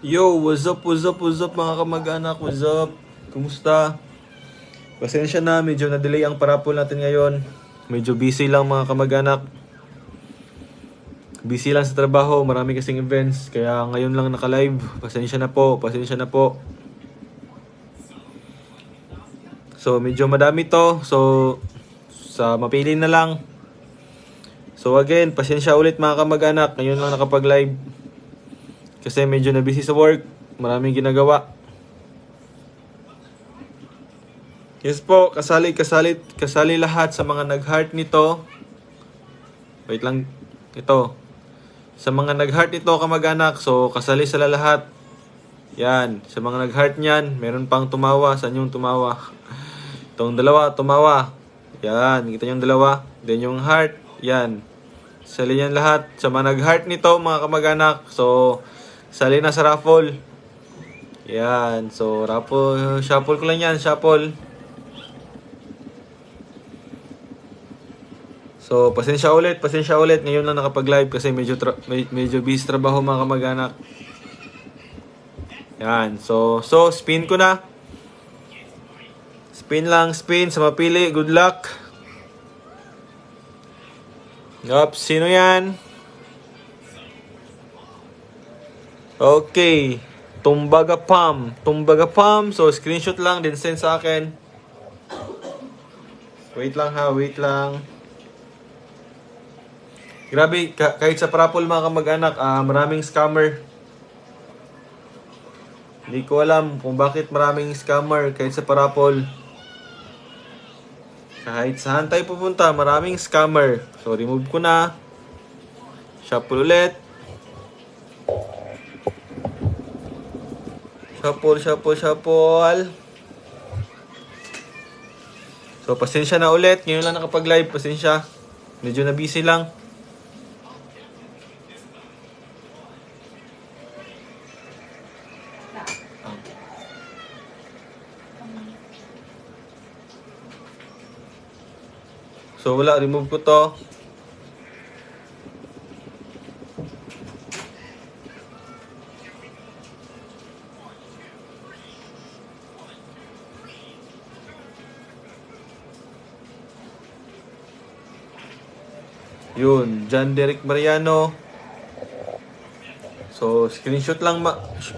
Yo, what's up mga kamag-anak, what's up? Kumusta? Pasensya na, medyo na-delay ang parapol natin ngayon. Medyo busy lang mga kamag-anak. Busy lang sa trabaho, marami kasing events, kaya ngayon lang naka-live. Pasensya na po, pasensya na po. So, medyo madami to, so sa mapili na lang. So again, pasensya ulit mga kamag-anak, ngayon lang nakapag-live. Kasi medyo na busy sa work, maraming ginagawa. Yes po, kasali lahat sa mga nag-heart nito. Wait lang, ito. Sa mga nag-heart nito kamag-anak, so kasali sila lahat. Yan, sa mga nag-heart niyan, meron pang tumawa. Saan yung tumawa? Itong dalawa, tumawa. Yan, kita yung dalawa. Then yung heart, yan. Sali yan lahat. Sa mga nag-heart nito mga kamag-anak, so sali na sa raffle. Yan, so raffle, shuffle ko lang yan, shuffle. So, pasensya ulit. Ngayon lang nakapag-live kasi medyo busy trabaho mga kamag-anak. Yan. So spin ko na. Spin lang, spin sa mapili. Good luck. Yup, sino yan? Okay. Tumbaga Pam. So, screenshot lang din send sa akin. Wait lang ha, wait lang. Grabe, kahit sa parapol mga kamag-anak, maraming scammer. Hindi ko alam kung bakit maraming scammer kahit sa parapol. Kahit saan tayo pupunta, maraming scammer. So, remove ko na. Shuffle ulit. Shuffle. So, pasensya na ulit. Ngayon lang nakapag-live, pasensya. Medyo na busy lang. So wala, remove ko to. Yun, John Derek Mariano. So screenshot lang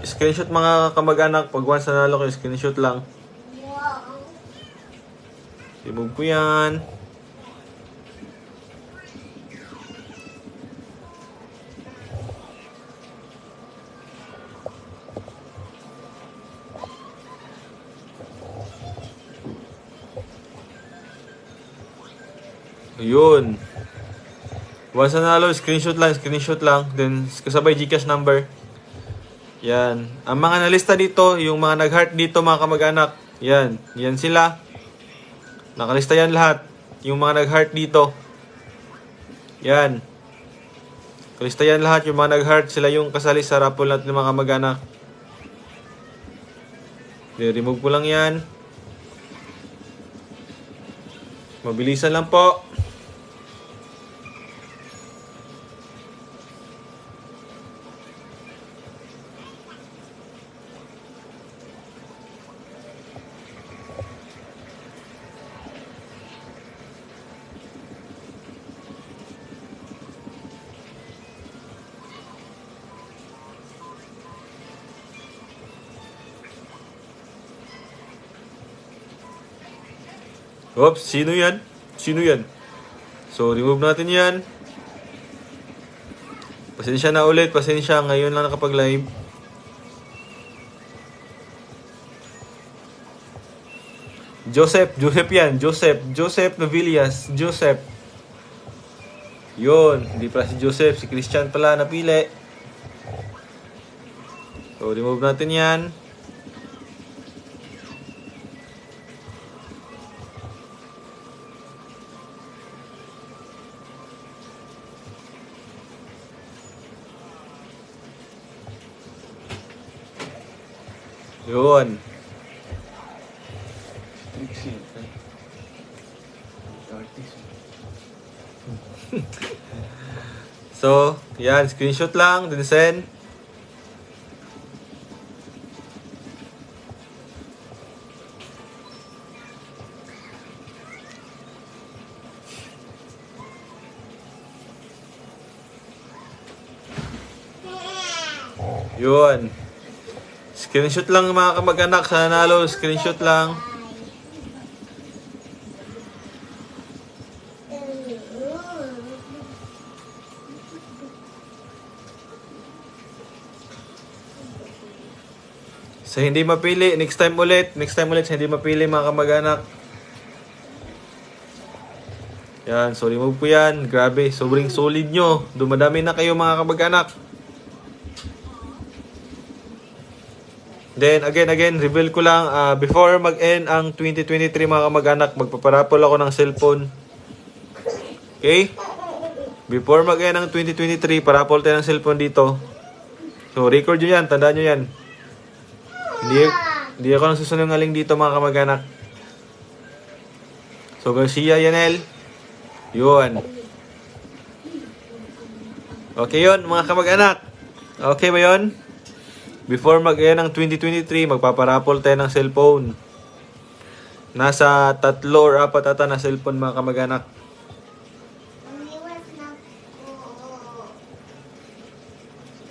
screenshot mga kamag-anak. Pag once nanalo kayo, screenshot lang. Remove ko yan. Yun. Once nanalo, screenshot lang. Then, kasabay Gcash number. Yan. Ang mga nalista dito, yung mga nag-heart dito, mga kamag-anak. Yan. Yan sila. Nakalista yan lahat. Yung mga nag-heart dito. Yan. Nakalista yan lahat. Yung mga nag-heart, sila yung kasali sa raffle natin, mga kamag-anak. Remove ko lang yan. Mabilisan lang po. Oops, sino yan? So, remove natin yan. Pasensya na ulit, ngayon lang nakapag-live. Joseph Novillas. Yun, hindi pala si Joseph, si Christian pala napili. So, remove natin yan. Yun. So, yan, screenshot lang, then send. Yun. Screenshot lang mga kamag-anak sa nanalo. Screenshot lang. Sa hindi mapili, next time ulit sa hindi mapili mga kamag-anak. Yan, so remove ko yan. Grabe, sobrang solid nyo. Dumadami na kayo mga kamag-anak. Then, again, reveal ko lang, before mag-end ang 2023 mga kamag-anak, magpaparapol ako ng cellphone. Okay? Before mag-end ang 2023, parapol tayo ng cellphone dito. So, record nyo yan, tandaan nyo yan. Hindi ako nang susunungaling dito mga kamag-anak. So, Garcia Yanel. Yun. Okay yun, mga kamag-anak. Okay ba yun? Before mag-end ng 2023, magpaparapol tayo ng cellphone. Nasa 3 or 4 ata na cellphone mga kamag-anak.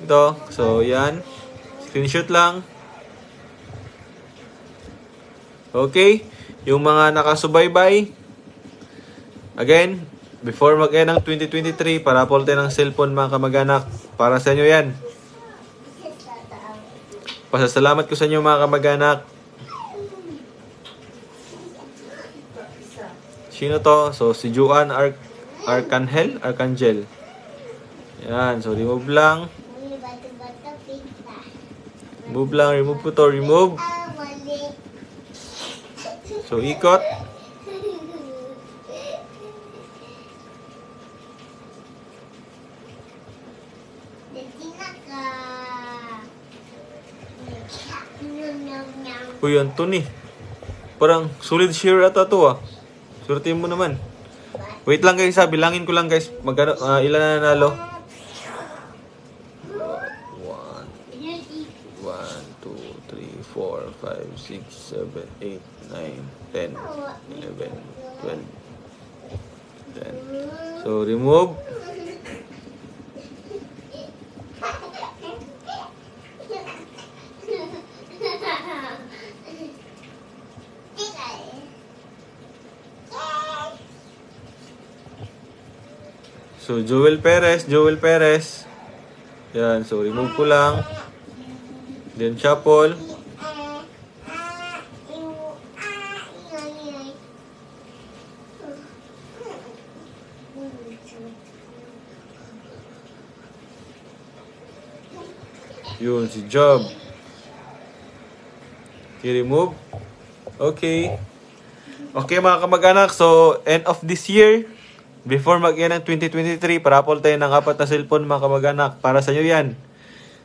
Ito. So, yan. Screenshot lang. Okay? Yung mga nakasubaybay. Again, before mag-end ng 2023, parapol tayo ng cellphone mga kamag-anak. Para sa inyo yan. Pasasalamat ko sa inyo mga kamag-anak. Sino to? So, si Juan Arcangel. Yan. So, remove lang. Remove po to. Remove. So, ikot. Uy, Anthony. Parang solid share ata to ah. Surtin mo naman. Wait lang guys ha. Bilangin ko lang guys. Magkano, ilan na nanalo? 1, 2, 3, 4, 5, 6, 7, 8, 9, 10, 11, 12, 10. So, remove. So, Joel Perez. Yan, so remove ko lang. Then, Chapel. Yun, si Job. I-remove. Okay. Okay mga kamag-anak, so end of this year, before mag-end ng 2023, parapol tayo ng 4 na cellphone mga kamag-anak. Para sa inyo yan.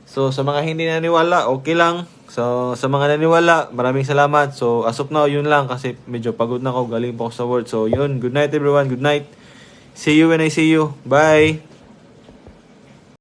So sa mga hindi naniwala, okay lang. So sa mga naniwala, maraming salamat. So as of now, yun lang kasi medyo pagod na ako. Galing po ako sa work. So yun, good night everyone, good night. See you when I see you. Bye!